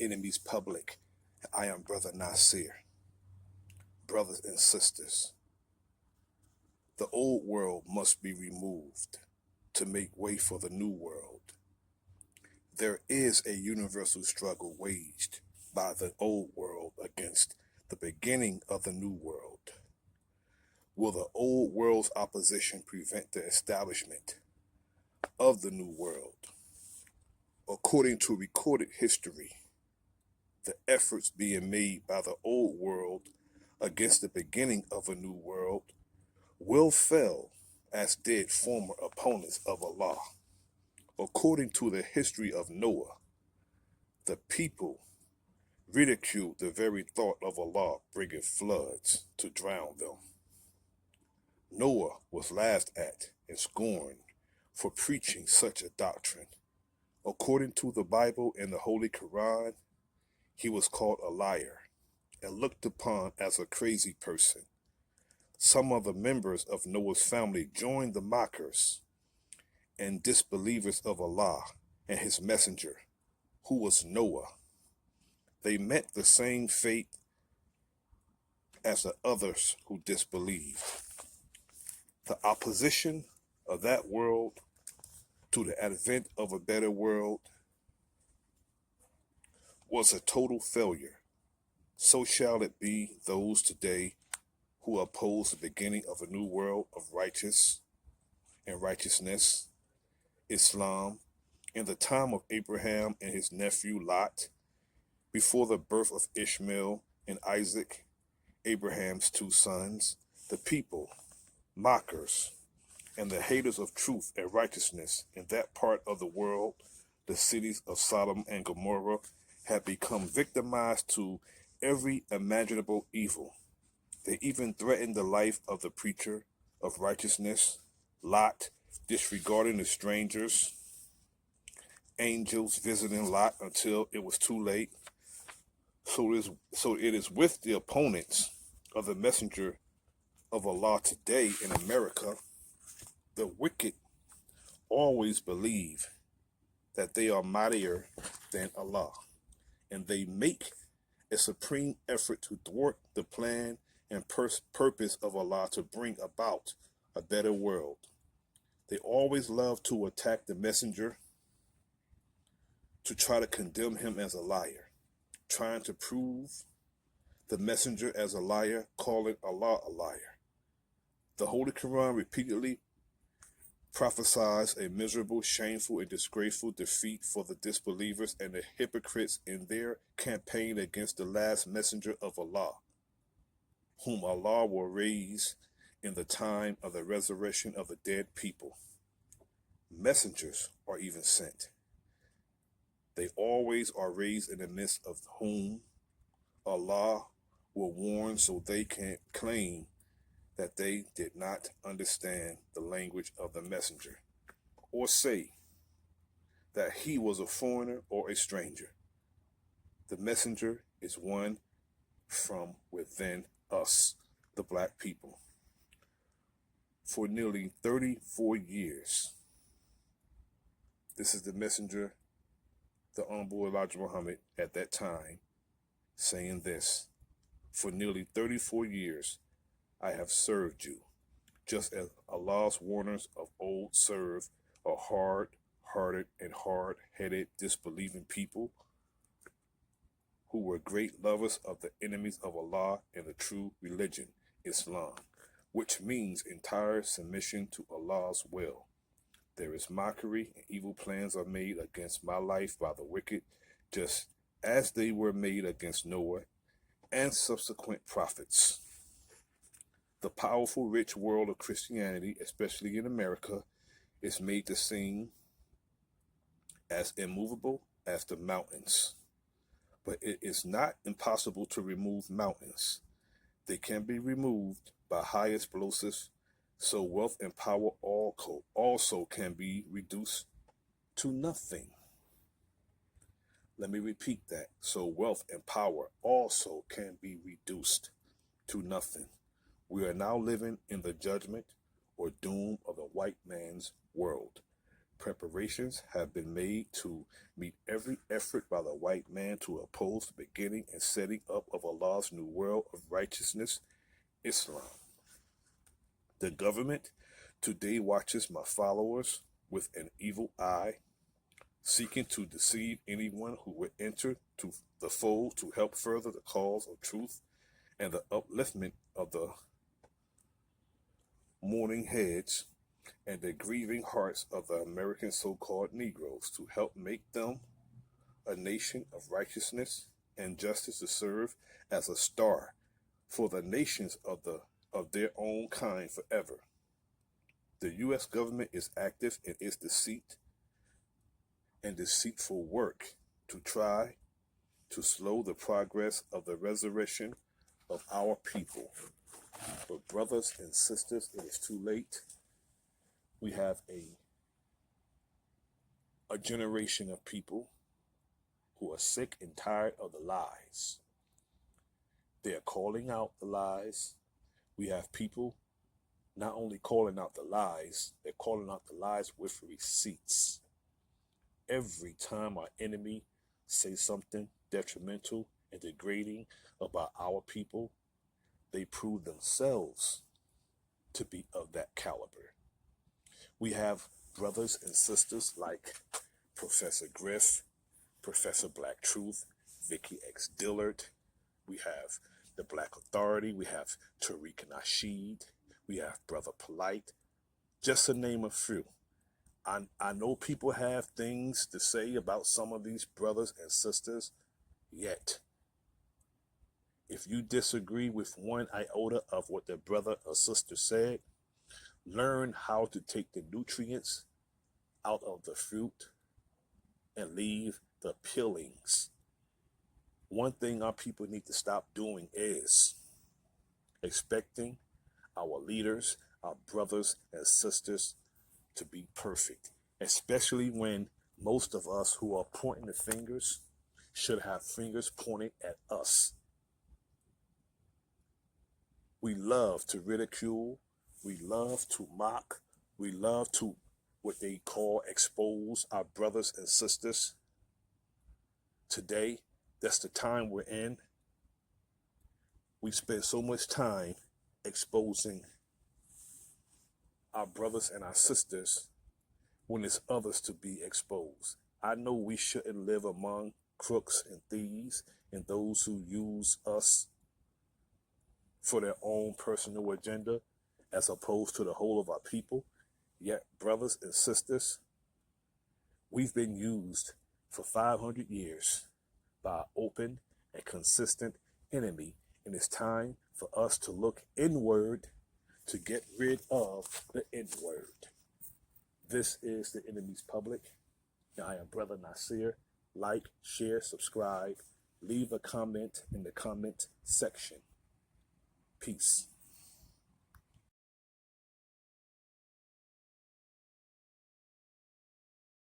enemy's public. I am Brother Nasir. Brothers and sisters, the old world must be removed to make way for the new world. There is a universal struggle waged by the old world against the beginning of the new world. Will the old world's opposition prevent the establishment of the new world? According to recorded history, the efforts being made by the old world against the beginning of a new world will fail, as did former opponents of Allah. According to the history of Noah, the people ridiculed the very thought of Allah bringing floods to drown them. Noah was laughed at and scorned for preaching such a doctrine. According to the Bible and the Holy Quran, he was called a liar and looked upon as a crazy person. Some of the members of Noah's family joined the mockers and disbelievers of Allah and his messenger, who was Noah. They met the same fate as the others who disbelieved. The opposition of that world to the advent of a better world was a total failure. So shall it be those today who oppose the beginning of a new world of righteousness, Islam, in the time of Abraham and his nephew Lot, before the birth of Ishmael and Isaac, Abraham's two sons, the people, mockers, and the haters of truth and righteousness in that part of the world, the cities of Sodom and Gomorrah, had become victimized to every imaginable evil. They even threatened the life of the preacher of righteousness, Lot, disregarding the strangers, angels visiting Lot until it was too late. So it is with the opponents of the messenger of Allah today in America. The wicked always believe that they are mightier than Allah, and they make a supreme effort to thwart the plan and purpose of Allah to bring about a better world. They always love to attack the messenger, to try to condemn him as a liar, trying to prove the messenger as a liar, calling Allah a liar. The Holy Quran repeatedly prophesies a miserable, shameful, and disgraceful defeat for the disbelievers and the hypocrites in their campaign against the last messenger of Allah, whom Allah will raise in the time of the resurrection of the dead people. Messengers are even sent. They always are raised in the midst of whom Allah will warn, so they can't claim that they did not understand the language of the messenger, or say that he was a foreigner or a stranger. The messenger is one from within us, the black people. For nearly 34 years, this is the messenger, the Honorable Elijah Muhammad at that time, saying this: for nearly 34 years, I have served you, just as Allah's warners of old served a hard-hearted and hard-headed disbelieving people who were great lovers of the enemies of Allah and the true religion, Islam, which means entire submission to Allah's will. There is mockery and evil plans are made against my life by the wicked, just as they were made against Noah and subsequent prophets. The powerful, rich world of Christianity, especially in America, is made to seem as immovable as the mountains. But it is not impossible to remove mountains. They can be removed by high explosives, so wealth and power also can be reduced to nothing. Let me repeat that. So wealth and power also can be reduced to nothing. We are now living in the judgment or doom of the white man's world. Preparations have been made to meet every effort by the white man to oppose the beginning and setting up of Allah's new world of righteousness, Islam. The government today watches my followers with an evil eye, seeking to deceive anyone who would enter to the fold to help further the cause of truth and the upliftment of the mourning heads and the grieving hearts of the American so-called Negroes to help make them a nation of righteousness and justice to serve as a star for the nations of their own kind forever. The U.S. government is active in its deceit and deceitful work to try to slow the progress of the resurrection of our people. But brothers and sisters, it is too late. We have a generation of people who are sick and tired of the lies. They are calling out the lies. We have people not only calling out the lies, they're calling out the lies with receipts. Every time our enemy says something detrimental and degrading about our people, they prove themselves to be of that caliber. We have brothers and sisters like Professor Griff, Professor Black Truth, Vicky X. Dillard. We have the Black Authority. We have Tariq Nasheed. We have Brother Polite, just to name a few. I know people have things to say about some of these brothers and sisters, yet if you disagree with one iota of what the brother or sister said, learn how to take the nutrients out of the fruit and leave the peelings. One thing our people need to stop doing is expecting our leaders, our brothers and sisters to be perfect, especially when most of us who are pointing the fingers should have fingers pointed at us. We love to ridicule, we love to mock, we love to what they call expose our brothers and sisters. Today, that's the time we're in. We spend so much time exposing our brothers and our sisters when it's others to be exposed. I know we shouldn't live among crooks and thieves and those who use us for their own personal agenda as opposed to the whole of our people. Yet, brothers and sisters, we've been used for 500 years by an open and consistent enemy, and it's time for us to look inward to get rid of the N-word. This is the Enemy's Public. I am Bro.Nasir. Like, share, subscribe, leave a comment in the comment section. Peace.